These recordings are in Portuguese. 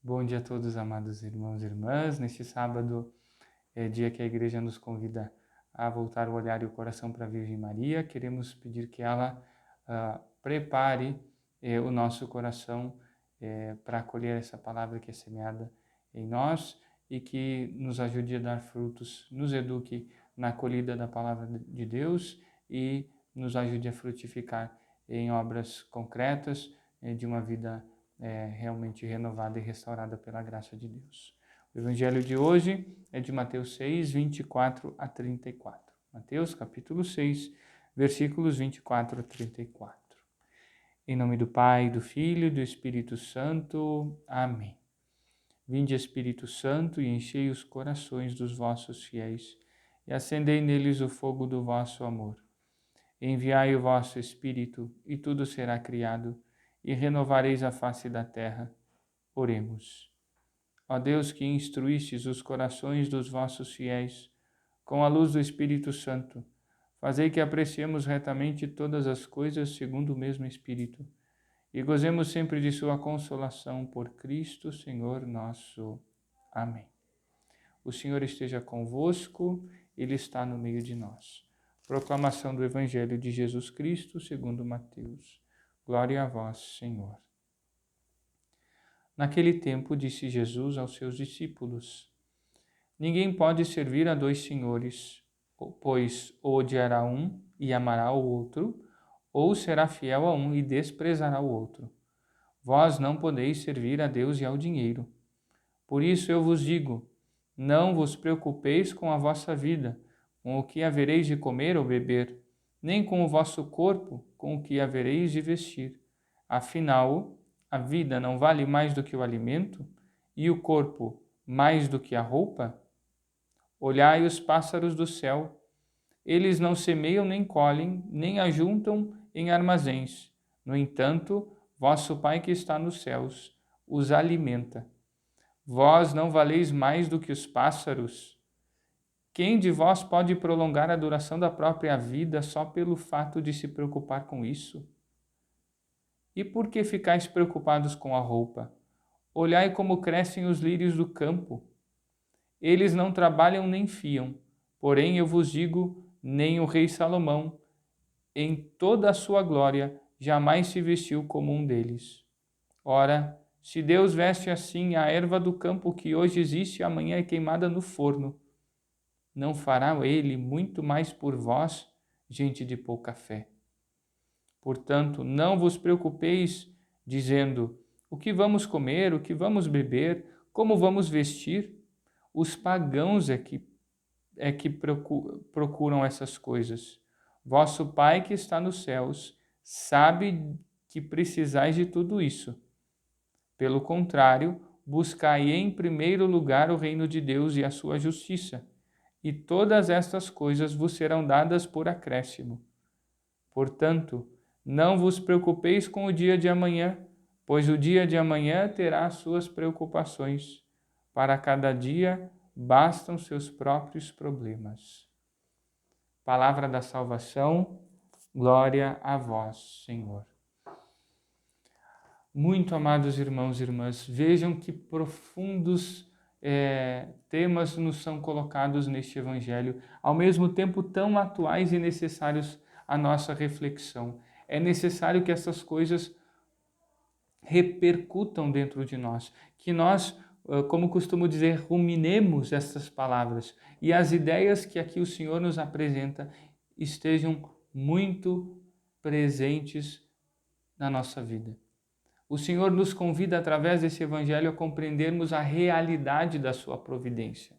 Bom dia a todos, amados irmãos e irmãs. Neste sábado é dia que a Igreja nos convida a voltar o olhar e o coração para a Virgem Maria. Queremos pedir que ela prepare o nosso coração para acolher essa palavra que é semeada em nós e que nos ajude a dar frutos, nos eduque na acolhida da palavra de Deus e nos ajude a frutificar em obras concretas de uma vida realmente renovada e restaurada pela graça de Deus. O evangelho de hoje é de Mateus 6, 24 a 34. Mateus, capítulo 6, versículos 24 a 34. Em nome do Pai, do Filho e do Espírito Santo. Amém. Vinde, Espírito Santo, e enchei os corações dos vossos fiéis, e acendei neles o fogo do vosso amor. Enviai o vosso Espírito, e tudo será criado, e renovareis a face da terra. Oremos. Ó Deus, que instruístes os corações dos vossos fiéis com a luz do Espírito Santo, fazei que apreciemos retamente todas as coisas segundo o mesmo Espírito e gozemos sempre de sua consolação por Cristo, Senhor nosso. Amém. O Senhor esteja convosco, Ele está no meio de nós. Proclamação do Evangelho de Jesus Cristo segundo Mateus. Glória a vós, Senhor. Naquele tempo disse Jesus aos seus discípulos: Ninguém pode servir a dois senhores, pois ou odiará um e amará o outro, ou será fiel a um e desprezará o outro. Vós não podeis servir a Deus e ao dinheiro. Por isso eu vos digo, não vos preocupeis com a vossa vida, com o que havereis de comer ou beber, nem com o vosso corpo, com o que havereis de vestir. Afinal, a vida não vale mais do que o alimento, e o corpo mais do que a roupa? Olhai os pássaros do céu. Eles não semeiam nem colhem, nem ajuntam em armazéns. No entanto, vosso Pai que está nos céus os alimenta. Vós não valeis mais do que os pássaros? Quem de vós pode prolongar a duração da própria vida só pelo fato de se preocupar com isso? E por que ficais preocupados com a roupa? Olhai como crescem os lírios do campo. Eles não trabalham nem fiam. Porém, eu vos digo, nem o rei Salomão, em toda a sua glória, jamais se vestiu como um deles. Ora, se Deus veste assim a erva do campo que hoje existe e amanhã é queimada no forno, não fará ele muito mais por vós, gente de pouca fé? Portanto, não vos preocupeis, dizendo, o que vamos comer, o que vamos beber, como vamos vestir? Os pagãos é que procuram essas coisas. Vosso Pai que está nos céus sabe que precisais de tudo isso. Pelo contrário, buscai em primeiro lugar o reino de Deus e a sua justiça, e todas estas coisas vos serão dadas por acréscimo. Portanto, não vos preocupeis com o dia de amanhã, pois o dia de amanhã terá suas preocupações. Para cada dia bastam seus próprios problemas. Palavra da salvação, glória a vós, Senhor. Muito amados irmãos e irmãs, vejam que profundos temas nos são colocados neste Evangelho, ao mesmo tempo tão atuais e necessários à nossa reflexão. É necessário que essas coisas repercutam dentro de nós, que nós, como costumo dizer, ruminemos essas palavras e as ideias que aqui o Senhor nos apresenta estejam muito presentes na nossa vida. O Senhor nos convida, através desse Evangelho, a compreendermos a realidade da sua providência.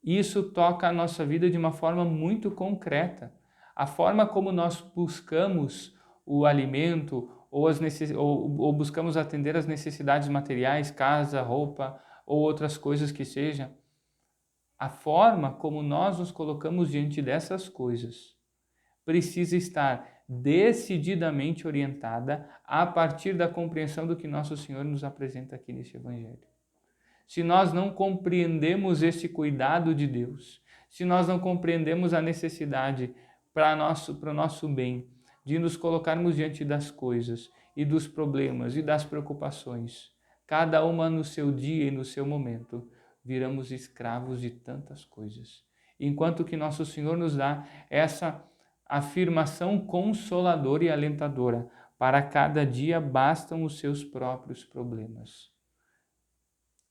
Isso toca a nossa vida de uma forma muito concreta. A forma como nós buscamos o alimento ou buscamos atender às necessidades materiais, casa, roupa ou outras coisas que sejam, a forma como nós nos colocamos diante dessas coisas precisa estar decididamente orientada a partir da compreensão do que nosso Senhor nos apresenta aqui neste Evangelho. Se nós não compreendemos esse cuidado de Deus, se nós não compreendemos a necessidade para o nosso bem, de nos colocarmos diante das coisas e dos problemas e das preocupações, cada uma no seu dia e no seu momento, viramos escravos de tantas coisas. Enquanto que nosso Senhor nos dá essa afirmação consoladora e alentadora: para cada dia bastam os seus próprios problemas.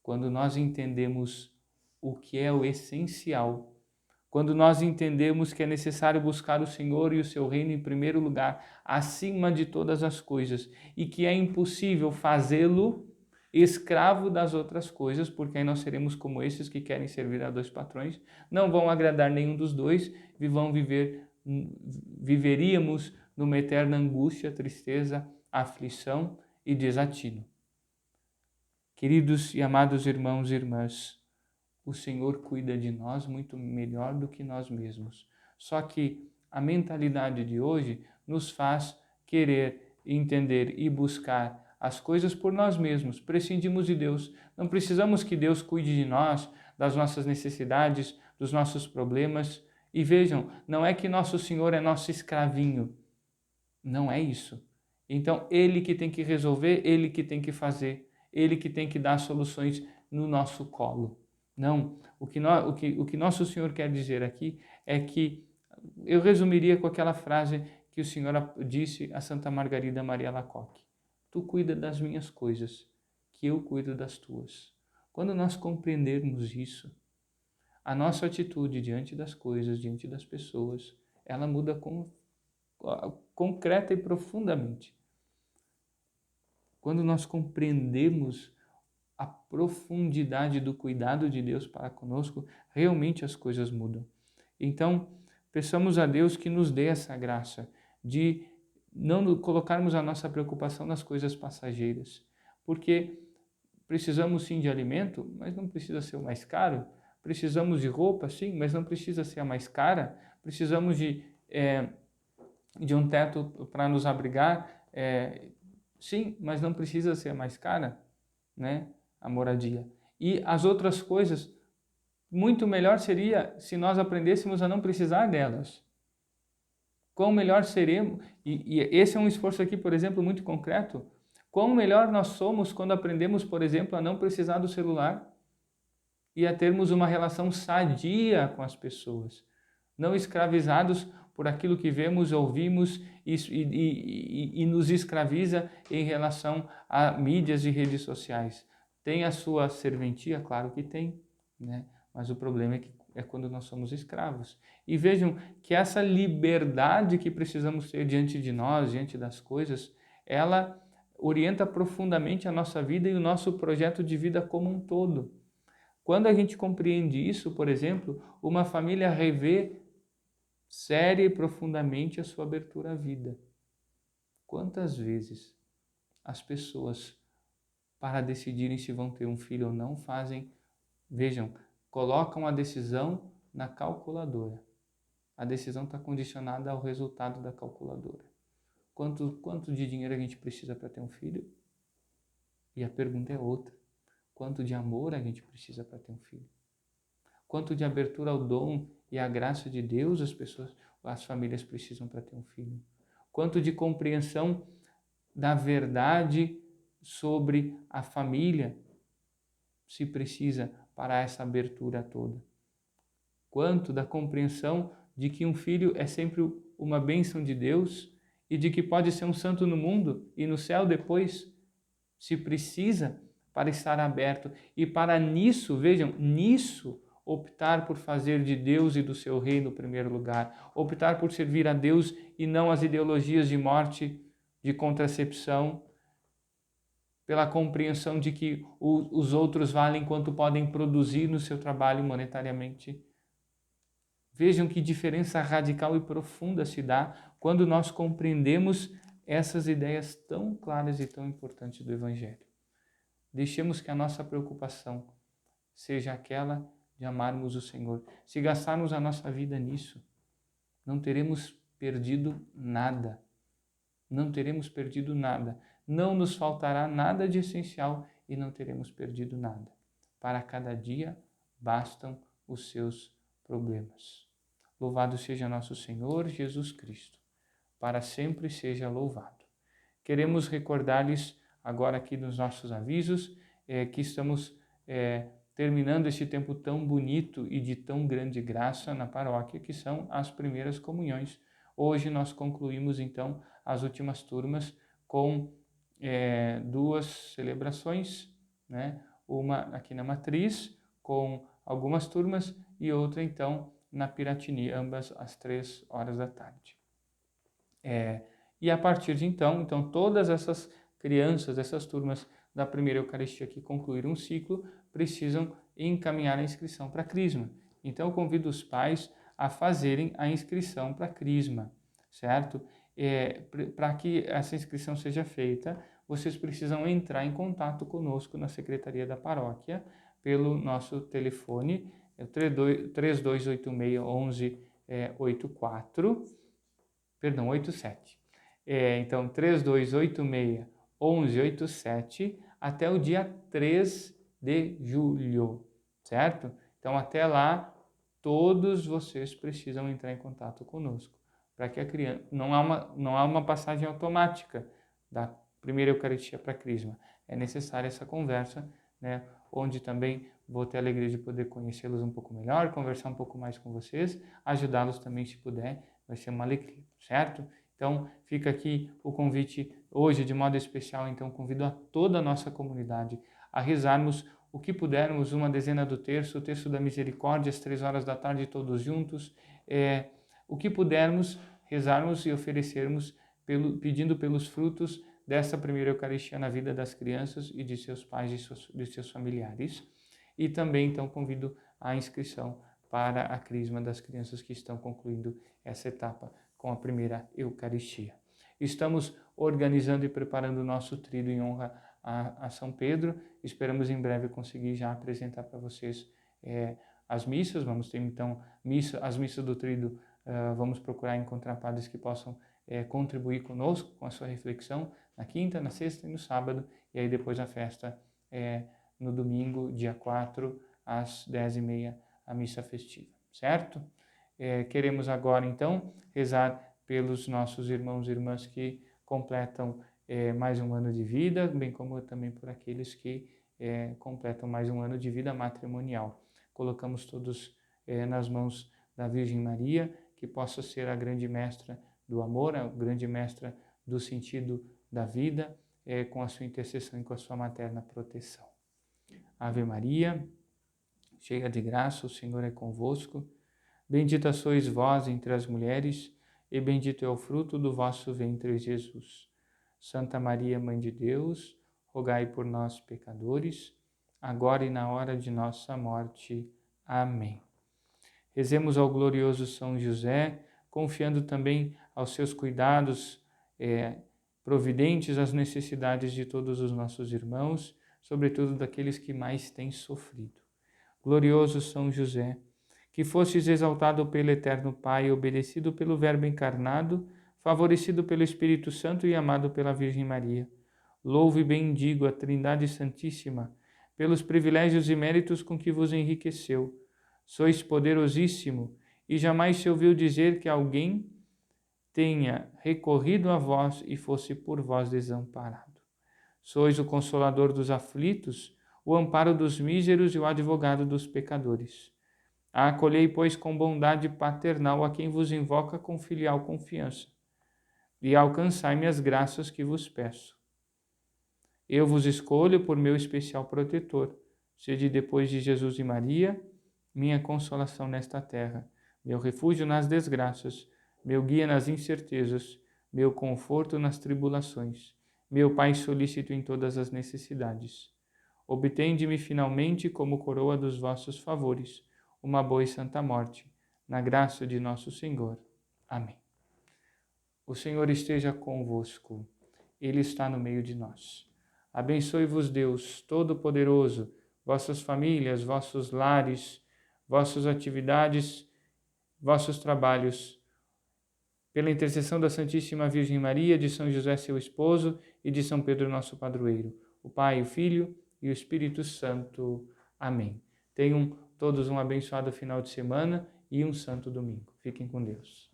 Quando nós entendemos o que é o essencial, quando nós entendemos que é necessário buscar o Senhor e o seu reino em primeiro lugar, acima de todas as coisas, e que é impossível fazê-lo escravo das outras coisas, porque aí nós seremos como esses que querem servir a dois patrões, não vão agradar nenhum dos dois e viveríamos numa eterna angústia, tristeza, aflição e desatino. Queridos e amados irmãos e irmãs, o Senhor cuida de nós muito melhor do que nós mesmos. Só que a mentalidade de hoje nos faz querer entender e buscar as coisas por nós mesmos. Prescindimos de Deus. Não precisamos que Deus cuide de nós, das nossas necessidades, dos nossos problemas. E vejam, não é que nosso Senhor é nosso escravinho. Não é isso. Então, Ele que tem que resolver, Ele que tem que fazer, Ele que tem que dar soluções no nosso colo. Não, o que nosso Senhor quer dizer aqui é que, eu resumiria com aquela frase que o Senhor disse a Santa Margarida Maria Alacoque: tu cuida das minhas coisas, que eu cuido das tuas. Quando nós compreendermos isso, a nossa atitude diante das coisas, diante das pessoas, ela muda concreta e profundamente. Quando nós compreendemos a profundidade do cuidado de Deus para conosco, realmente as coisas mudam. Então, peçamos a Deus que nos dê essa graça de não colocarmos a nossa preocupação nas coisas passageiras, porque precisamos sim de alimento, mas não precisa ser o mais caro. Precisamos de roupa, sim, mas não precisa ser a mais cara. Precisamos de um teto para nos abrigar, sim, mas não precisa ser a mais cara, né? A moradia. E as outras coisas, muito melhor seria se nós aprendêssemos a não precisar delas. Quão melhor seremos, e esse é um esforço aqui, por exemplo, muito concreto, quão melhor nós somos quando aprendemos, por exemplo, a não precisar do celular e a termos uma relação sadia com as pessoas, não escravizados por aquilo que vemos, ouvimos e nos escraviza em relação a mídias e redes sociais. Tem a sua serventia? Claro que tem, né? Mas o problema é quando nós somos escravos. E vejam que essa liberdade que precisamos ter diante de nós, diante das coisas, ela orienta profundamente a nossa vida e o nosso projeto de vida como um todo. Quando a gente compreende isso, por exemplo, uma família revê séria e profundamente a sua abertura à vida. Quantas vezes as pessoas, para decidirem se vão ter um filho ou não, vejam, colocam a decisão na calculadora. A decisão está condicionada ao resultado da calculadora. Quanto de dinheiro a gente precisa para ter um filho? E a pergunta é outra. Quanto de amor a gente precisa para ter um filho? Quanto de abertura ao dom e à graça de Deus as famílias precisam para ter um filho? Quanto de compreensão da verdade sobre a família se precisa para essa abertura toda? Quanto da compreensão de que um filho é sempre uma bênção de Deus e de que pode ser um santo no mundo e no céu depois, se precisa para estar aberto e para nisso, vejam, nisso optar por fazer de Deus e do seu reino o primeiro lugar, optar por servir a Deus e não as ideologias de morte, de contracepção, pela compreensão de que os outros valem quanto podem produzir no seu trabalho monetariamente. Vejam que diferença radical e profunda se dá quando nós compreendemos essas ideias tão claras e tão importantes do Evangelho. Deixemos que a nossa preocupação seja aquela de amarmos o Senhor. Se gastarmos a nossa vida nisso, não teremos perdido nada. Não teremos perdido nada. Não nos faltará nada de essencial e não teremos perdido nada. Para cada dia bastam os seus problemas. Louvado seja nosso Senhor Jesus Cristo. Para sempre seja louvado. Queremos recordar-lhes agora aqui nos nossos avisos que estamos terminando este tempo tão bonito e de tão grande graça na paróquia, que são as primeiras comunhões. Hoje nós concluímos, então, as últimas turmas com 2 celebrações, né? Uma aqui na Matriz, com algumas turmas, e outra, então, na Piratini, ambas às 3 horas da tarde. E a partir de então, todas essas crianças, essas turmas da primeira Eucaristia que concluíram um ciclo, precisam encaminhar a inscrição para a Crisma. Então, eu convido os pais a fazerem a inscrição para a Crisma, certo? Para que essa inscrição seja feita, vocês precisam entrar em contato conosco na Secretaria da Paróquia, pelo nosso telefone, 87. Então, 3286-1187, até o dia 3 de julho, certo? Então, até lá, todos vocês precisam entrar em contato conosco, para que a criança... Não há uma passagem automática da primeira Eucaristia para a Crisma. É necessária essa conversa, né? Onde também vou ter a alegria de poder conhecê-los um pouco melhor, conversar um pouco mais com vocês, ajudá-los também se puder, vai ser uma alegria, certo? Então, fica aqui o convite hoje, de modo especial, então convido a toda a nossa comunidade a rezarmos o que pudermos, uma dezena do terço, o terço da misericórdia, às 3 horas da tarde, todos juntos, o que pudermos, rezarmos e oferecermos, pedindo pelos frutos dessa primeira Eucaristia na vida das crianças e de seus pais e de seus familiares. E também, então, convido a inscrição para a Crisma das crianças que estão concluindo essa etapa com a primeira Eucaristia. Estamos organizando e preparando o nosso tríduo em honra a São Pedro. Esperamos em breve conseguir já apresentar para vocês as missas. Vamos ter, então, as missas do tríduo. Vamos procurar encontrar padres que possam contribuir conosco com a sua reflexão na quinta, na sexta e no sábado. E aí depois a festa no domingo, dia 4, às 10h30, a missa festiva, certo? Queremos agora, então, rezar pelos nossos irmãos e irmãs que completam mais um ano de vida, bem como também por aqueles que completam mais um ano de vida matrimonial. Colocamos todos nas mãos da Virgem Maria, que possa ser a grande mestra do amor, a grande mestra do sentido da vida, com a sua intercessão e com a sua materna proteção. Ave Maria, cheia de graça, o Senhor é convosco. Bendita sois vós entre as mulheres, e bendito é o fruto do vosso ventre, Jesus. Santa Maria, Mãe de Deus, rogai por nós, pecadores, agora e na hora de nossa morte. Amém. Rezemos ao glorioso São José, confiando também aos seus cuidados providentes às necessidades de todos os nossos irmãos, sobretudo daqueles que mais têm sofrido. Glorioso São José, que fostes exaltado pelo Eterno Pai, obedecido pelo Verbo encarnado, favorecido pelo Espírito Santo e amado pela Virgem Maria. Louvo e bendigo a Trindade Santíssima, pelos privilégios e méritos com que vos enriqueceu. Sois poderosíssimo, e jamais se ouviu dizer que alguém tenha recorrido a vós e fosse por vós desamparado. Sois o consolador dos aflitos, o amparo dos míseros e o advogado dos pecadores. Acolhei, pois, com bondade paternal a quem vos invoca com filial confiança, e alcançai-me as graças que vos peço. Eu vos escolho por meu especial protetor. Sede, depois de Jesus e Maria, minha consolação nesta terra, meu refúgio nas desgraças, meu guia nas incertezas, meu conforto nas tribulações, meu Pai solícito em todas as necessidades. Obtende-me finalmente como coroa dos vossos favores, uma boa e santa morte, na graça de nosso Senhor. Amém. O Senhor esteja convosco, Ele está no meio de nós. Abençoe-vos Deus Todo-Poderoso, vossas famílias, vossos lares, vossas atividades, vossos trabalhos. Pela intercessão da Santíssima Virgem Maria, de São José, seu esposo, e de São Pedro, nosso padroeiro, o Pai, o Filho e o Espírito Santo. Amém. Tenham todos um abençoado final de semana e um santo domingo. Fiquem com Deus.